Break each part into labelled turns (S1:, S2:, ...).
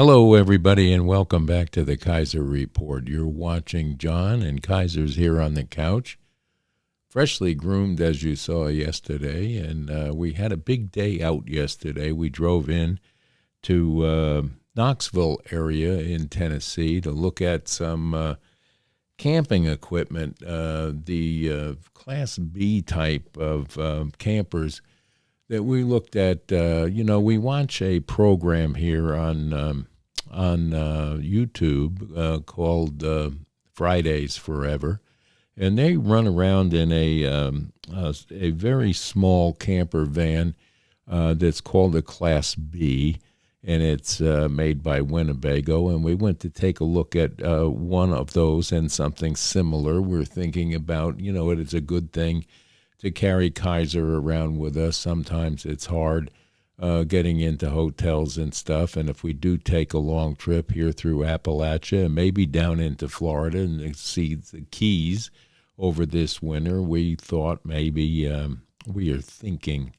S1: Hello, everybody, and welcome back to the Kaiser Report. You're watching John, and Kaiser's here on the couch, freshly groomed as you saw yesterday, and we had a big day out yesterday. We drove in to Knoxville area in Tennessee to look at some camping equipment, the Class B type of campers that we looked at. We watch a program here on YouTube called Fridays Forever, and they run around in a very small camper van that's called a Class B, and it's made by Winnebago. And we went to take a look at one of those and something similar. We're thinking about, it is a good thing to carry Kaiser around with us. Sometimes it's hard getting into hotels and stuff, and if we do take a long trip here through Appalachia and maybe down into Florida and see the Keys over this winter, we thought maybe we are thinking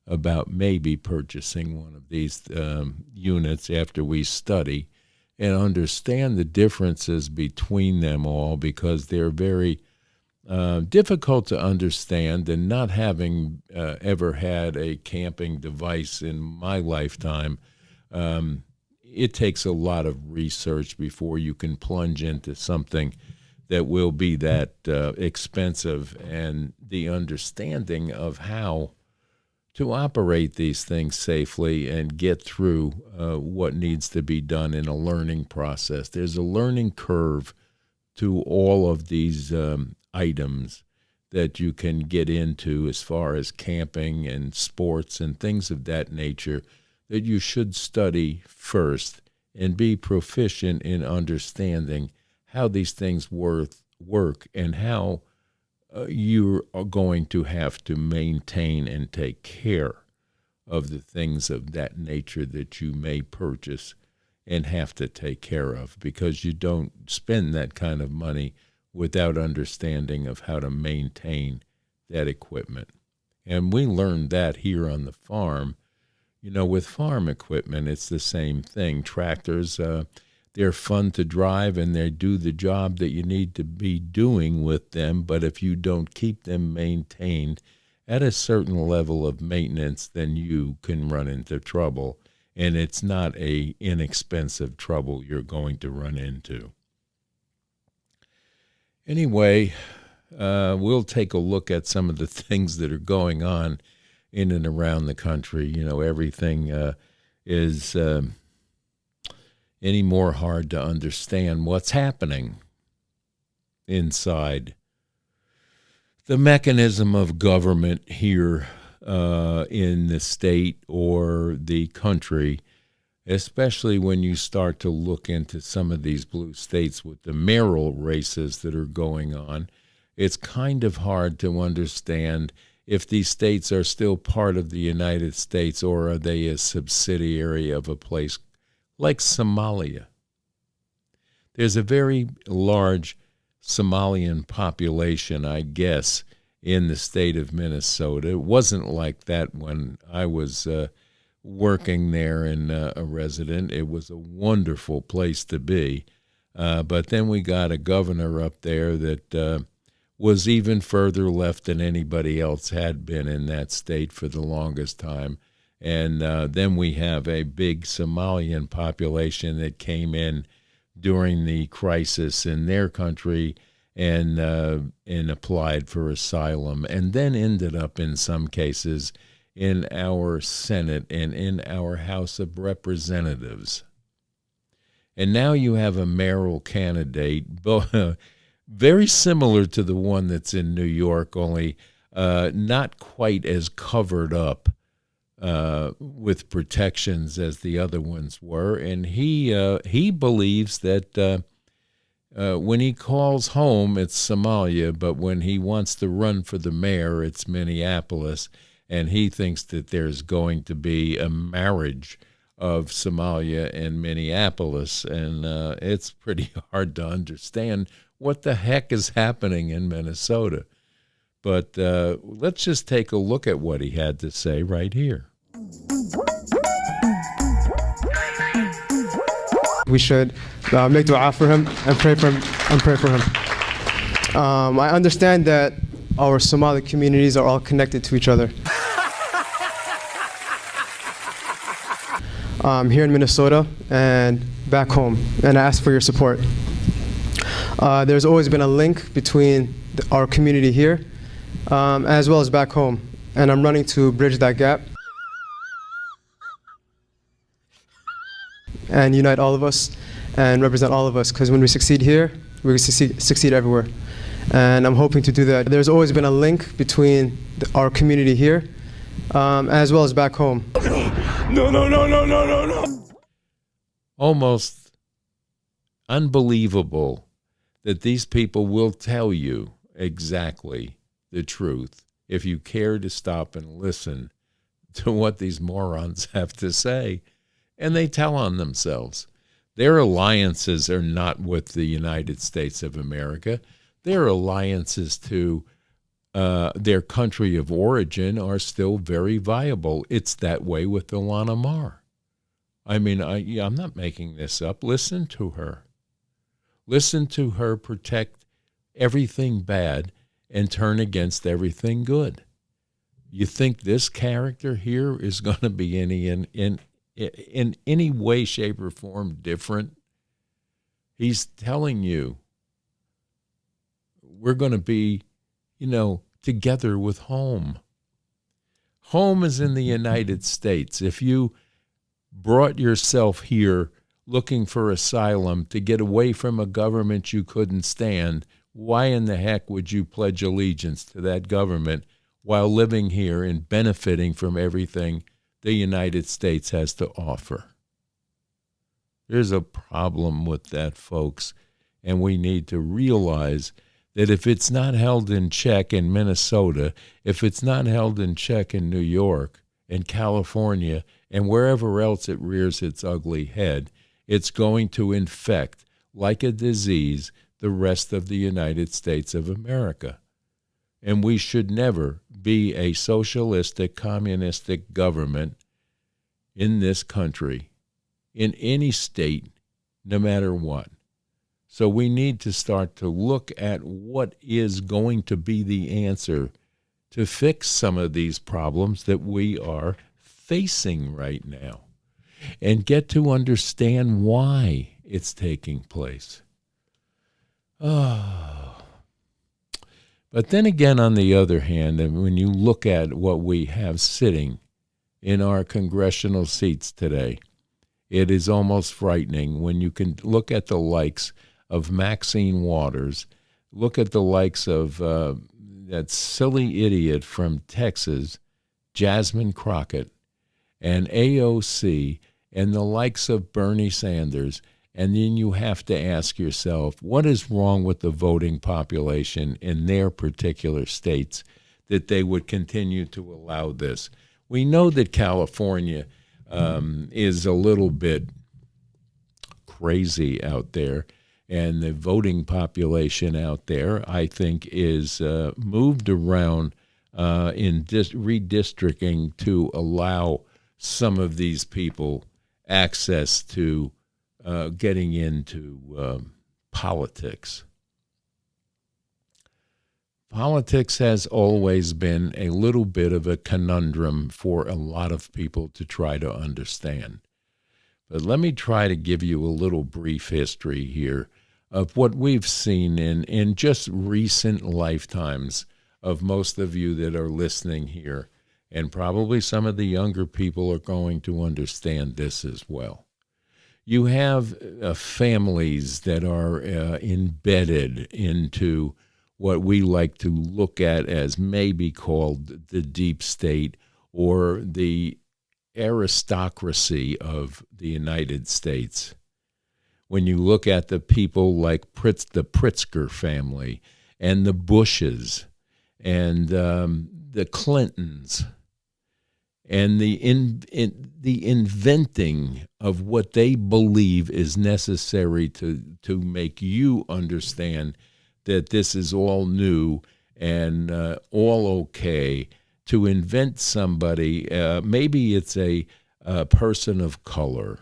S1: about maybe purchasing one of these units after we study and understand the differences between them all, because they're very difficult to understand, and not having ever had a camping device in my lifetime, it takes a lot of research before you can plunge into something that will be that expensive, and the understanding of how to operate these things safely and get through what needs to be done in a learning process. There's a learning curve to all of these items that you can get into as far as camping and sports and things of that nature, that you should study first and be proficient in understanding how these things work and how you are going to have to maintain and take care of the things of that nature that you may purchase and have to take care of, because you don't spend that kind of money without understanding of how to maintain that equipment. And we learned that here on the farm. With farm equipment, it's the same thing. Tractors, they're fun to drive, and they do the job that you need to be doing with them. But if you don't keep them maintained at a certain level of maintenance, then you can run into trouble. And it's not a inexpensive trouble you're going to run into. Anyway, we'll take a look at some of the things that are going on in and around the country. Everything is any more hard to understand what's happening inside the mechanism of government here in the state or the country, especially when you start to look into some of these blue states with the mayoral races that are going on. It's kind of hard to understand if these states are still part of the United States, or are they a subsidiary of a place like Somalia. There's a very large Somalian population, I guess, in the state of Minnesota. It wasn't like that when I was working there and a resident. It was a wonderful place to be. But then we got a governor up there that was even further left than anybody else had been in that state for the longest time. And then we have a big Somalian population that came in during the crisis in their country and applied for asylum, and then ended up in some cases in our Senate and in our House of Representatives. And now you have a mayoral candidate, very similar to the one that's in New York, only not quite as covered up with protections as the other ones were. And he believes that when he calls home, it's Somalia, but when he wants to run for the mayor, it's Minneapolis. And he thinks that there's going to be a marriage of Somalia and Minneapolis. And it's pretty hard to understand what the heck is happening in Minnesota. But let's just take a look at what he had to say right here.
S2: We should make dua for him and pray for him. I understand that our Somali communities are all connected to each other. Here in Minnesota and back home, and I ask for your support. There's always been a link between our community here as well as back home, and I'm running to bridge that gap and unite all of us and represent all of us, because when we succeed here, we succeed everywhere. And I'm hoping to do that. There's always been a link between our community here as well as back home. No.
S1: Almost unbelievable that these people will tell you exactly the truth if you care to stop and listen to what these morons have to say. And they tell on themselves. Their alliances are not with the United States of America. Their alliances to their country of origin are still very viable. It's that way with Ilhan Omar. I mean, I'm not making this up. Listen to her. Listen to her protect everything bad and turn against everything good. You think this character here is going to be in any way, shape, or form different? He's telling you we're going to be, together with home. Home is in the United States. If you brought yourself here looking for asylum to get away from a government you couldn't stand, why in the heck would you pledge allegiance to that government while living here and benefiting from everything the United States has to offer? There's a problem with that, folks, and we need to realize that if it's not held in check in Minnesota, if it's not held in check in New York and California and wherever else it rears its ugly head, it's going to infect, like a disease, the rest of the United States of America. And we should never be a socialistic, communistic government in this country, in any state, no matter what. So we need to start to look at what is going to be the answer to fix some of these problems that we are facing right now, and get to understand why it's taking place. Oh. But then again, on the other hand, and when you look at what we have sitting in our congressional seats today, it is almost frightening when you can look at the likes of Maxine Waters, look at the likes of that silly idiot from Texas, Jasmine Crockett, and AOC, and the likes of Bernie Sanders, and then you have to ask yourself, what is wrong with the voting population in their particular states that they would continue to allow this? We know that California is a little bit crazy out there, and the voting population out there, I think, is moved around in redistricting to allow some of these people access to getting into politics. Politics has always been a little bit of a conundrum for a lot of people to try to understand. But let me try to give you a little brief history here of what we've seen in just recent lifetimes of most of you that are listening here. And probably some of the younger people are going to understand this as well. You have families that are embedded into what we like to look at as maybe called the deep state or the aristocracy of the United States. When you look at the people like the Pritzker family and the Bushes and the Clintons and the inventing of what they believe is necessary to make you understand that this is all new and all okay, to invent somebody, maybe it's a person of color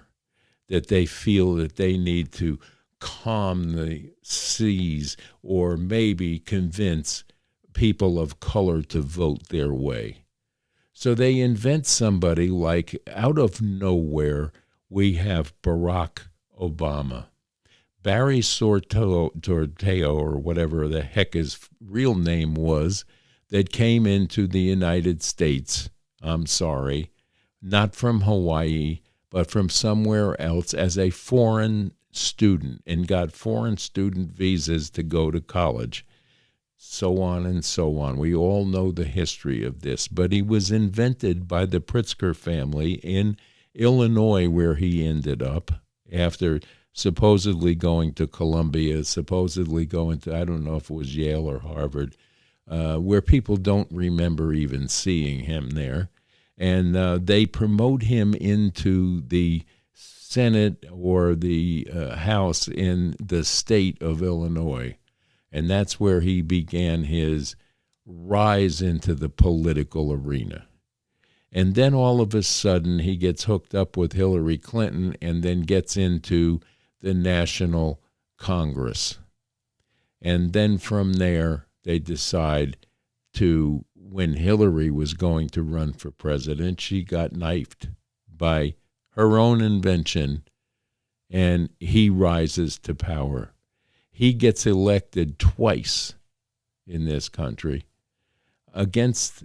S1: that they feel that they need to calm the seas or maybe convince people of color to vote their way. So they invent somebody like, out of nowhere, we have Barack Obama. Barry Sorteo, or whatever the heck his real name was, that came into the United States, I'm sorry, not from Hawaii, but from somewhere else as a foreign student, and got foreign student visas to go to college, so on and so on. We all know the history of this, but he was invented by the Pritzker family in Illinois, where he ended up after supposedly going to Columbia, supposedly going to, I don't know if it was Yale or Harvard, where people don't remember even seeing him there. And they promote him into the Senate or the House in the state of Illinois. And that's where he began his rise into the political arena. And then all of a sudden he gets hooked up with Hillary Clinton and then gets into the National Congress. And then from there they decide to, when Hillary was going to run for president, she got knifed by her own invention, and he rises to power. He gets elected twice in this country against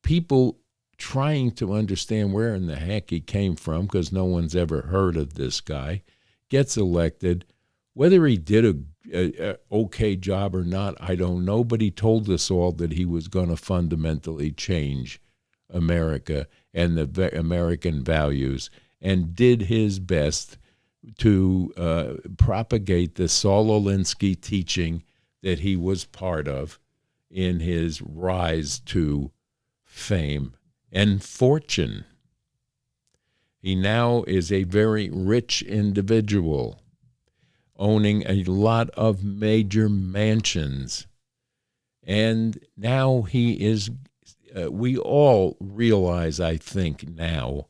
S1: people trying to understand where in the heck he came from, because no one's ever heard of this guy. Gets elected. Whether he did a okay job or not, I don't know, but he told us all that he was going to fundamentally change America and the American values, and did his best to propagate the Saul Alinsky teaching that he was part of in his rise to fame and fortune. He now is a very rich individual, owning a lot of major mansions. And now he is, we all realize, I think now,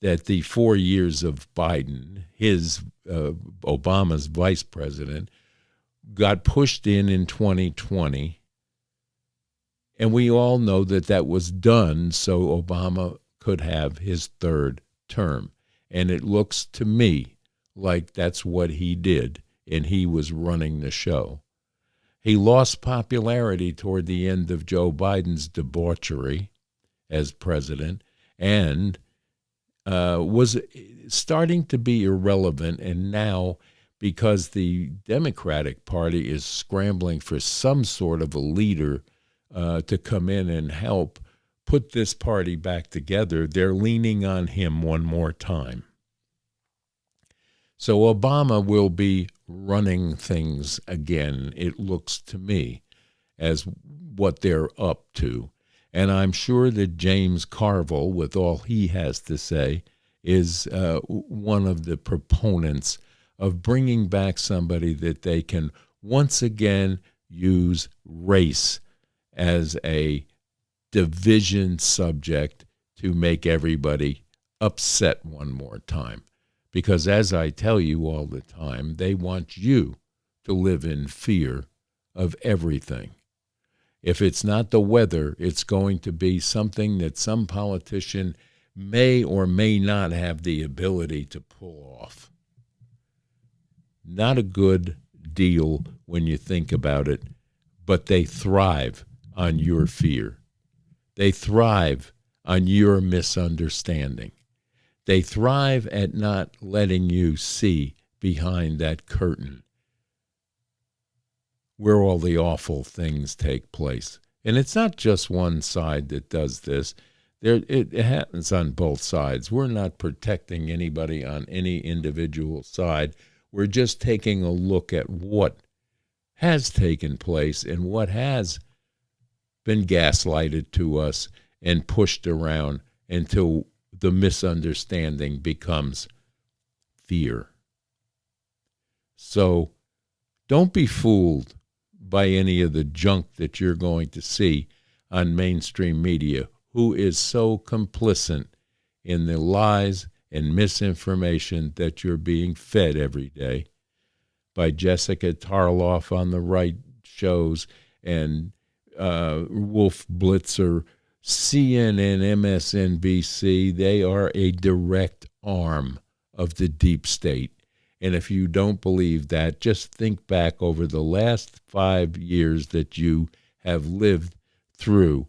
S1: that the 4 years of Biden, Obama's vice president, got pushed in 2020. And we all know that that was done so Obama could have his third term. And it looks to me like that's what he did, and he was running the show. He lost popularity toward the end of Joe Biden's debauchery as president, and was starting to be irrelevant. And now, because the Democratic Party is scrambling for some sort of a leader to come in and help put this party back together, they're leaning on him one more time. So Obama will be running things again, it looks to me, as what they're up to. And I'm sure that James Carville, with all he has to say, is one of the proponents of bringing back somebody that they can once again use race as a division subject to make everybody upset one more time. Because as I tell you all the time, they want you to live in fear of everything. If it's not the weather, it's going to be something that some politician may or may not have the ability to pull off. Not a good deal when you think about it, but they thrive on your fear. They thrive on your misunderstanding. They thrive at not letting you see behind that curtain where all the awful things take place. And it's not just one side that does this. It happens on both sides. We're not protecting anybody on any individual side. We're just taking a look at what has taken place and what has been gaslighted to us and pushed around until the misunderstanding becomes fear. So don't be fooled by any of the junk that you're going to see on mainstream media, who is so complicit in the lies and misinformation that you're being fed every day by Jessica Tarloff on the right shows and Wolf Blitzer, CNN, MSNBC. They are a direct arm of the deep state. And if you don't believe that, just think back over the last 5 years that you have lived through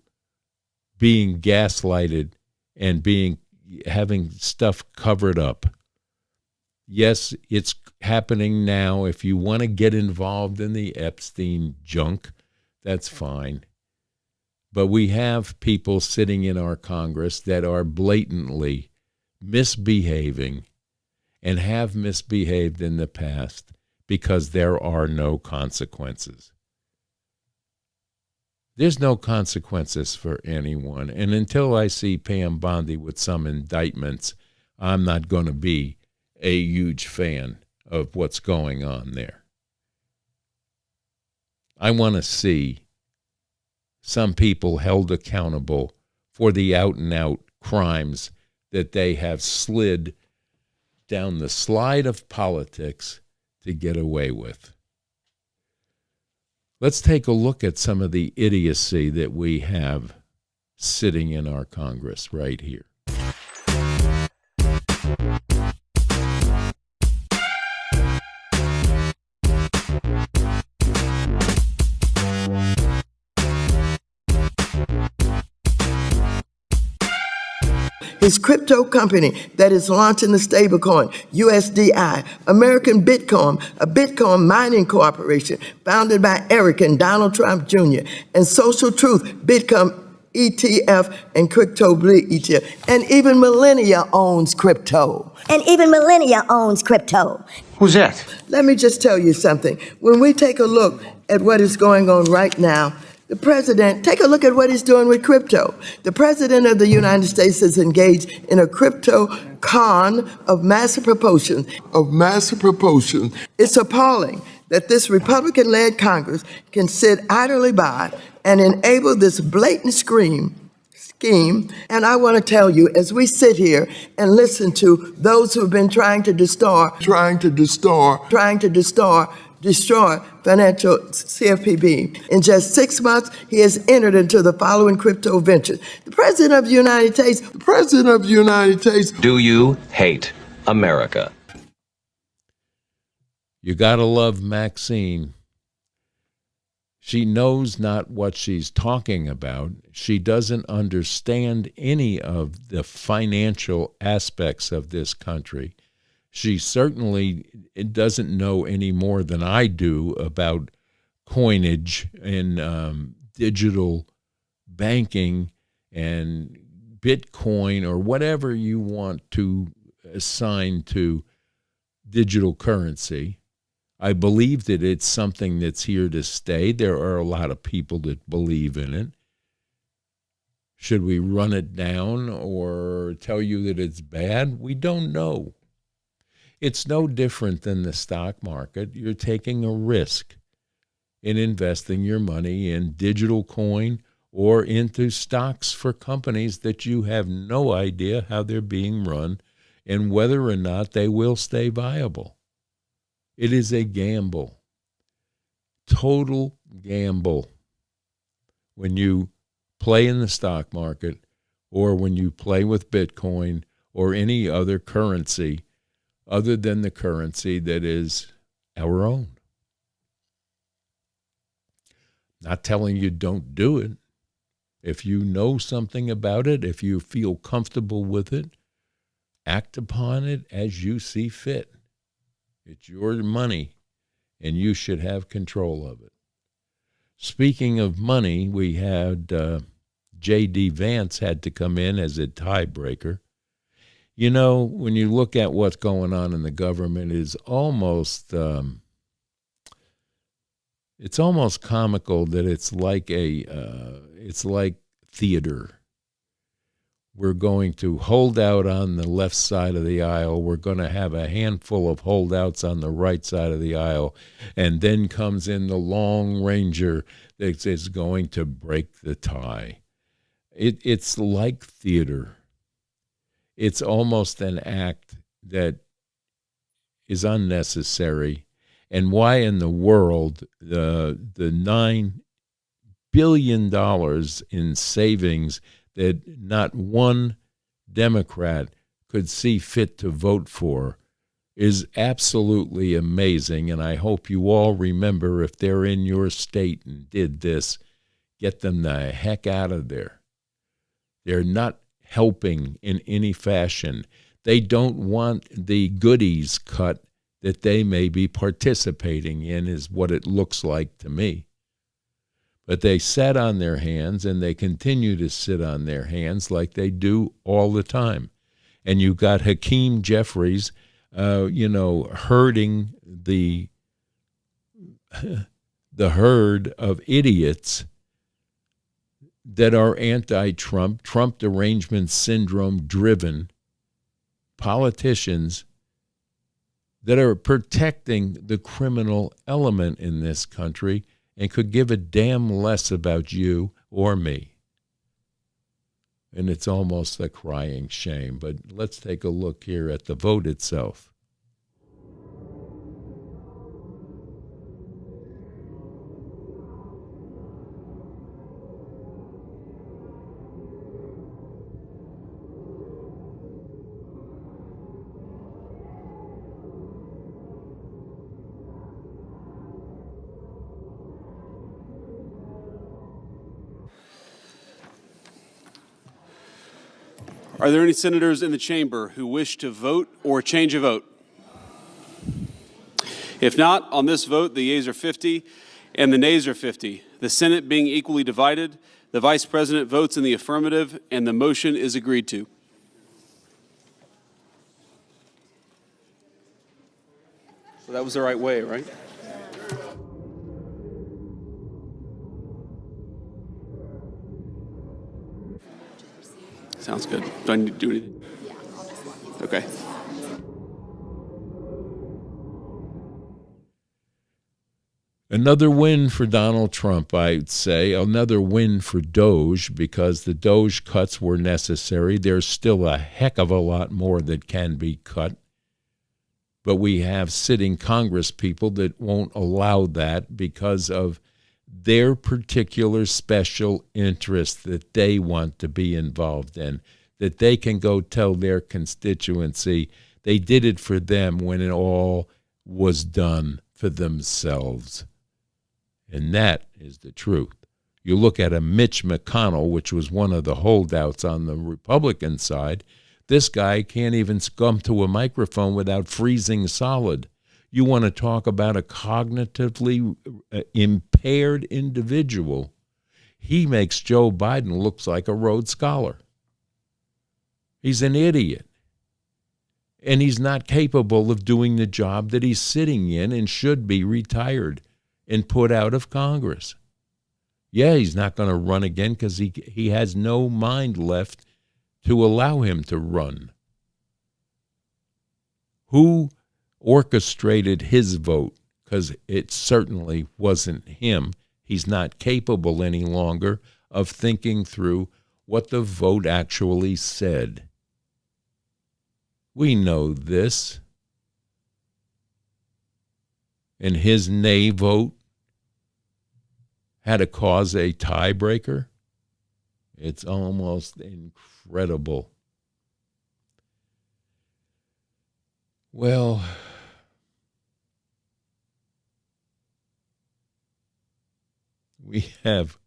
S1: being gaslighted and having stuff covered up. Yes, it's happening now. If you want to get involved in the Epstein junk, that's fine. But we have people sitting in our Congress that are blatantly misbehaving and have misbehaved in the past because there are no consequences. There's no consequences for anyone. And until I see Pam Bondi with some indictments, I'm not going to be a huge fan of what's going on there. I want to see some people held accountable for the out-and-out crimes that they have slid down the slide of politics to get away with. Let's take a look at some of the idiocy that we have sitting in our Congress right here.
S3: His crypto company that is launching the stablecoin, USDI, American Bitcoin, a Bitcoin mining corporation founded by Eric and Donald Trump Jr., and Social Truth, Bitcoin ETF, and Crypto Blue ETF. And even Millennia owns crypto.
S4: Who's that?
S3: Let me just tell you something. When we take a look at what is going on right now, the president, take a look at what he's doing with crypto. The president of the United States is engaged in a crypto con of massive proportion. It's appalling that this Republican-led Congress can sit idly by and enable this blatant scheme. And I want to tell you, as we sit here and listen to those who have been trying to destroy financial CFPB. In just 6 months, he has entered into the following crypto ventures. The President of the United States.
S5: Do you hate America?
S1: You gotta love Maxine. She knows not what she's talking about. She doesn't understand any of the financial aspects of this country. She certainly doesn't know any more than I do about coinage and digital banking and Bitcoin or whatever you want to assign to digital currency. I believe that it's something that's here to stay. There are a lot of people that believe in it. Should we run it down or tell you that it's bad? We don't know. It's no different than the stock market. You're taking a risk in investing your money in digital coin or into stocks for companies that you have no idea how they're being run and whether or not they will stay viable. It is a gamble, total gamble, when you play in the stock market or when you play with Bitcoin or any other currency other than the currency that is our own. Not telling you don't do it. If you know something about it, if you feel comfortable with it, act upon it as you see fit. It's your money, and you should have control of it. Speaking of money, we had J.D. Vance had to come in as a tiebreaker. You know, when you look at what's going on in the government, it's almost comical that it's like theater. We're going to hold out on the left side of the aisle. We're going to have a handful of holdouts on the right side of the aisle. And then comes in the Long Ranger that is going to break the tie. It's like theater. It's almost an act that is unnecessary. And why in the world the $9 billion in savings that not one Democrat could see fit to vote for is absolutely amazing. And I hope you all remember, if they're in your state and did this, get them the heck out of there. They're not helping in any fashion. They don't want the goodies cut that they may be participating in, is what it looks like to me. But they sat on their hands, and they continue to sit on their hands like they do all the time. And you got Hakeem Jeffries, herding the herd of idiots that are anti-Trump, Trump derangement syndrome driven politicians that are protecting the criminal element in this country and could give a damn less about you or me. And it's almost a crying shame. But let's take a look here at the vote itself.
S4: Are there any senators in the chamber who wish to vote or change a vote? If not, on this vote, the yeas are 50 and the nays are 50. The Senate being equally divided, the Vice President votes in the affirmative, and the motion is agreed to. So that was the right way, right? Sounds good. Do I need to do anything? Yeah, I'll just let you. Okay.
S1: Another win for Donald Trump, I'd say. Another win for DOGE, because the DOGE cuts were necessary. There's still a heck of a lot more that can be cut. But we have sitting Congress people that won't allow that because of their particular special interest that they want to be involved in, that they can go tell their constituency they did it for them when it all was done for themselves. And that is the truth. You look at a Mitch McConnell, which was one of the holdouts on the Republican side. This guy can't even come to a microphone without freezing solid. You want to talk about a cognitively impaired individual. He makes Joe Biden look like a Rhodes Scholar. He's an idiot. And he's not capable of doing the job that he's sitting in and should be retired and put out of Congress. Yeah, he's not going to run again because he has no mind left to allow him to run. Who orchestrated his vote? Because it certainly wasn't him. He's not capable any longer of thinking through what the vote actually said. We know this. And his nay vote had to cause a tiebreaker. It's almost incredible. Well, we have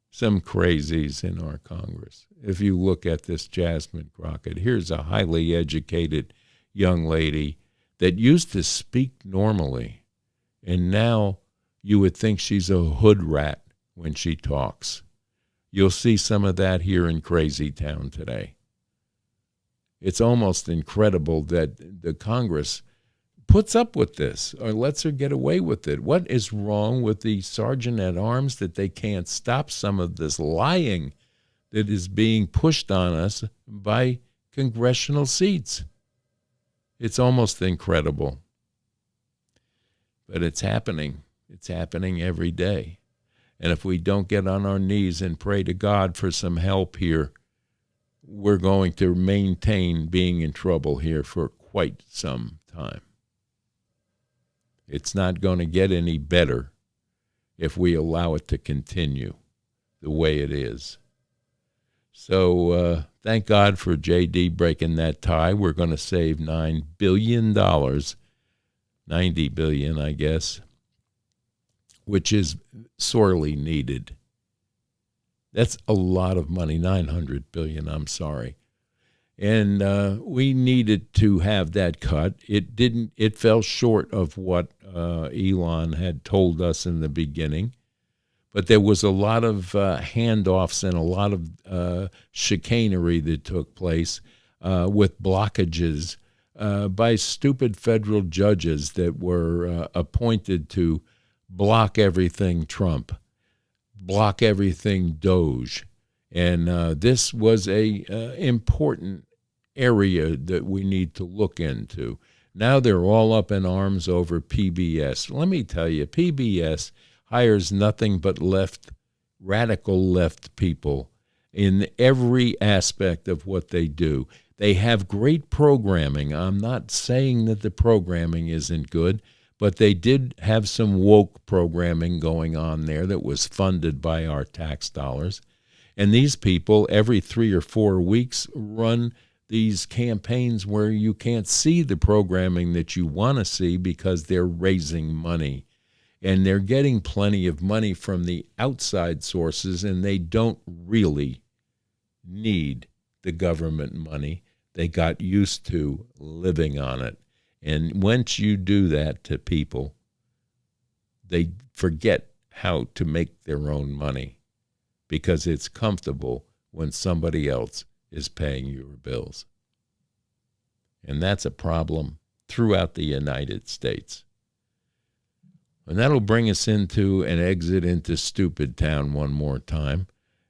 S1: some crazies in our Congress. If you look at this Jasmine Crockett, here's a highly educated young lady that used to speak normally, and now you would think she's a hood rat when she talks. You'll see some of that here in Crazy Town today. It's almost incredible that the Congress puts up with this or lets her get away with it. What is wrong with the sergeant at arms that they can't stop some of this lying that is being pushed on us by congressional seats? It's almost incredible. But it's happening. It's happening every day. And if we don't get on our knees and pray to God for some help here, we're going to maintain being in trouble here for quite some time. It's not going to get any better if we allow it to continue the way it is. So thank God for J.D. breaking that tie. We're going to save $9 billion, $90 billion, I guess, which is sorely needed. That's a lot of money, $900 billion, I'm sorry. And we needed to have that cut. It fell short of what Elon had told us in the beginning. But there was a lot of handoffs and a lot of chicanery that took place with blockages by stupid federal judges that were appointed to block everything Trump, block everything DOGE. And this was a important area that we need to look into. Now they're all up in arms over PBS. Let me tell you, PBS hires nothing but radical left people in every aspect of what they do. They have great programming. I'm not saying that the programming isn't good, but they did have some woke programming going on there that was funded by our tax dollars. And these people, every 3 or 4 weeks, run these campaigns where you can't see the programming that you want to see because they're raising money. And they're getting plenty of money from the outside sources, and they don't really need the government money. They got used to living on it. And once you do that to people, they forget how to make their own money because it's comfortable when somebody else is paying your bills. And that's a problem throughout the United States. And that'll bring us into an exit into Stupid Town one more time,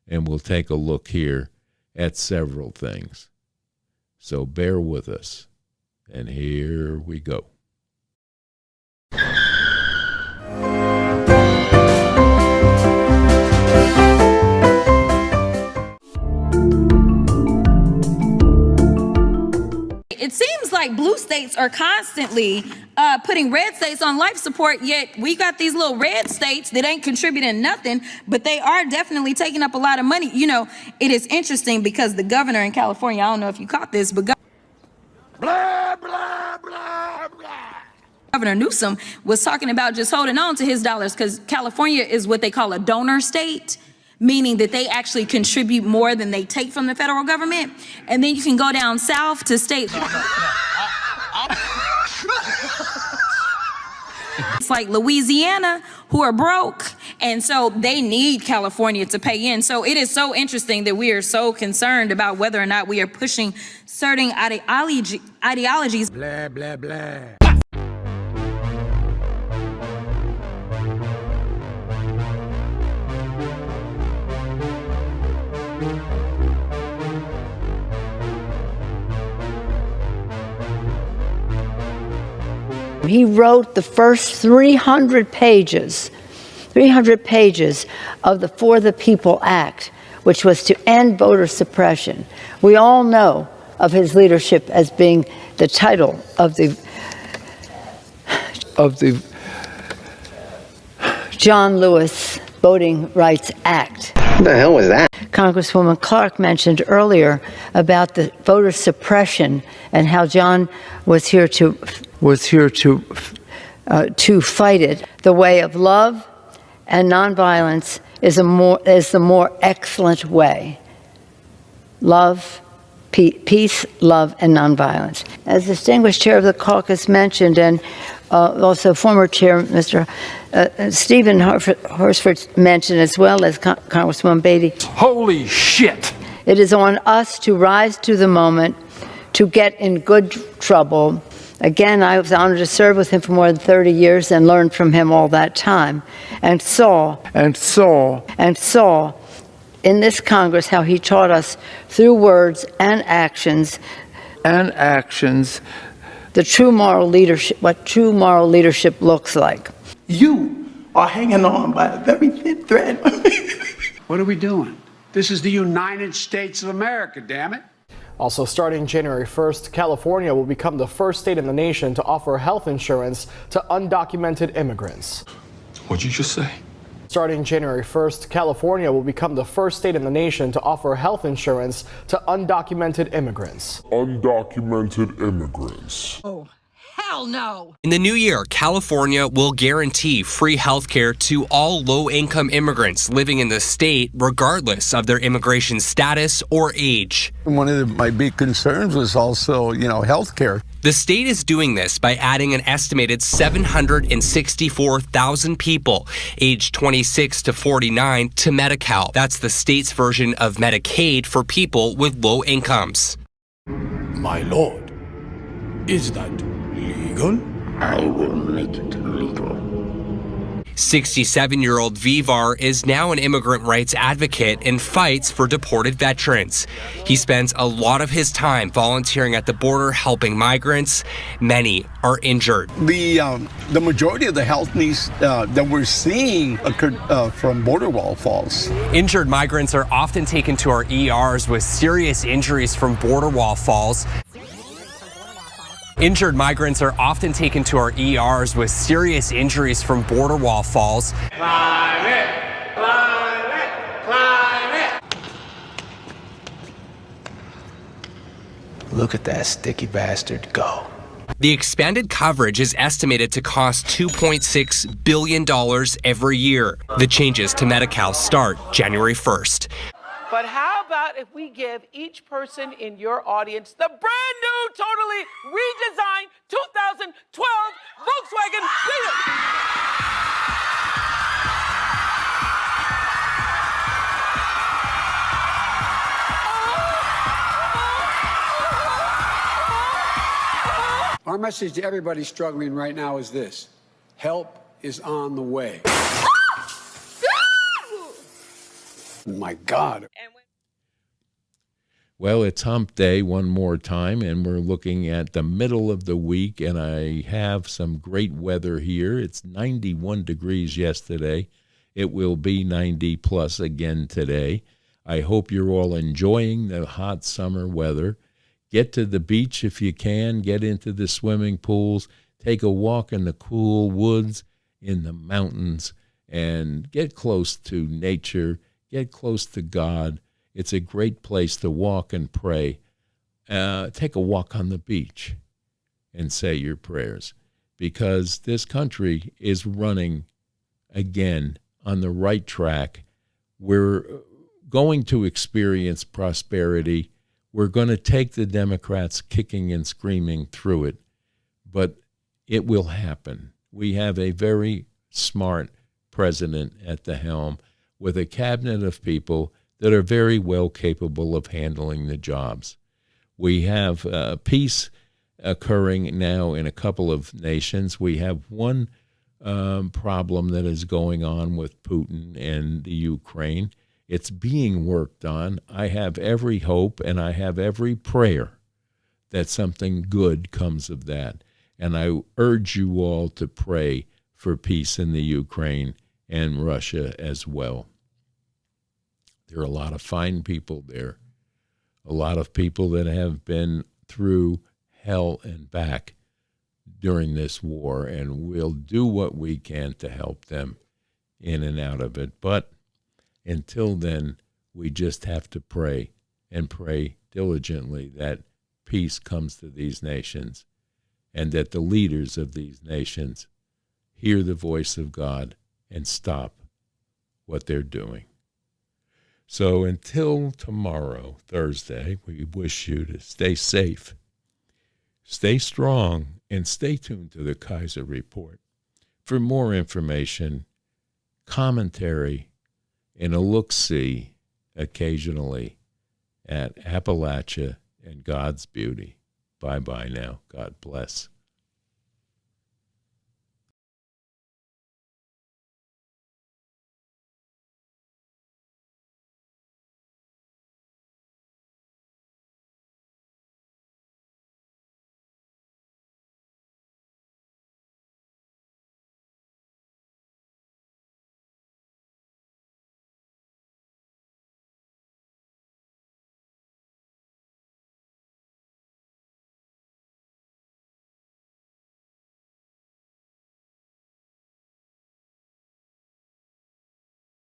S1: and we'll take a look here at several things. So bear with us, and here we go.
S6: It seems like blue states are constantly putting red states on life support, yet we got these little red states that ain't contributing nothing, but they are definitely taking up a lot of money. You know, it is interesting because the governor in California, I don't know if you caught this, but
S7: Blah, blah, blah, blah.
S6: Governor Newsom was talking about just holding on to his dollars because California is what they call a donor state, meaning that they actually contribute more than they take from the federal government. And then you can go down south to states it's like Louisiana, who are broke, and so they need California to pay in. So it is so interesting that we are so concerned about whether or not we are pushing certain ideologies.
S7: Blah, blah, blah.
S8: He wrote the first 300 pages of the For the People Act, which was to end voter suppression. We all know of his leadership as being the title of the John Lewis Voting Rights Act.
S9: What the hell was that?
S8: Congresswoman Clark mentioned earlier about the voter suppression and how John was here to fight it. The way of love and nonviolence is the more excellent way. Love, peace, love, and nonviolence. As distinguished chair of the caucus mentioned, and also former chair, Mr. Stephen Horsford mentioned, as well as Congresswoman Beatty.
S7: Holy shit!
S8: It is on us to rise to the moment, to get in good trouble. Again, I was honored to serve with him for more than 30 years and learned from him all that time, and saw in this Congress how he taught us through words and actions the true moral leadership, what true moral leadership looks like.
S10: You are hanging on by a very thin thread.
S11: What are we doing?
S7: This is the United States of America, damn it.
S9: Also, starting January 1st, California will become the first state in the nation to offer health insurance to undocumented immigrants.
S10: What'd you just say?
S9: Starting January 1st, California will become the first state in the nation to offer health insurance to undocumented immigrants.
S10: Undocumented immigrants.
S11: Oh, hell no!
S12: In the new year, California will guarantee free health care to all low-income immigrants living in the state, regardless of their immigration status or age.
S13: One of my big concerns was also, health care.
S12: The state is doing this by adding an estimated 764,000 people aged 26 to 49 to Medi-Cal. That's the state's version of Medicaid for people with low incomes.
S7: My lord, is that legal?
S10: I will make it legal.
S12: 67-year-old Vivar is now an immigrant rights advocate and fights for deported veterans. He spends a lot of his time volunteering at the border helping migrants. Many are injured.
S13: The majority of the health needs that we're seeing occurred from border wall falls.
S12: Injured migrants are often taken to our ERs with serious injuries from border wall falls. Injured migrants are often taken to our ERs with serious injuries from border wall falls.
S7: Climb it! Climb it! Climb it!
S14: Look at that sticky bastard go.
S12: The expanded coverage is estimated to cost $2.6 billion every year. The changes to Medi-Cal start January 1st.
S15: But how about if we give each person in your audience the brand new, totally redesigned 2012 Volkswagen Beetle?
S7: Our message to everybody struggling right now is this: help is on the way. My God.
S1: Well, it's hump day one more time, and we're looking at the middle of the week, and I have some great weather here. It's 91 degrees yesterday. It will be 90 plus again today. I hope you're all enjoying the hot summer weather. Get to the beach if you can. Get into the swimming pools. Take a walk in the cool woods, in the mountains, and get close to nature. Get close to God. It's a great place to walk and pray. Take a walk on the beach and say your prayers, because this country is running again on the right track. We're going to experience prosperity. We're going to take the Democrats kicking and screaming through it, but it will happen. We have a very smart president at the helm with a cabinet of people that are very well capable of handling the jobs. We have peace occurring now in a couple of nations. We have one problem that is going on with Putin and the Ukraine. It's being worked on. I have every hope and I have every prayer that something good comes of that. And I urge you all to pray for peace in the Ukraine and Russia as well. There are a lot of fine people there, a lot of people that have been through hell and back during this war, and we'll do what we can to help them in and out of it. But until then, we just have to pray and pray diligently that peace comes to these nations and that the leaders of these nations hear the voice of God and stop what they're doing. So until tomorrow, Thursday, we wish you to stay safe, stay strong, and stay tuned to the Kaiser Report for more information, commentary, and a look-see occasionally at Appalachia and God's beauty. Bye-bye now. God bless.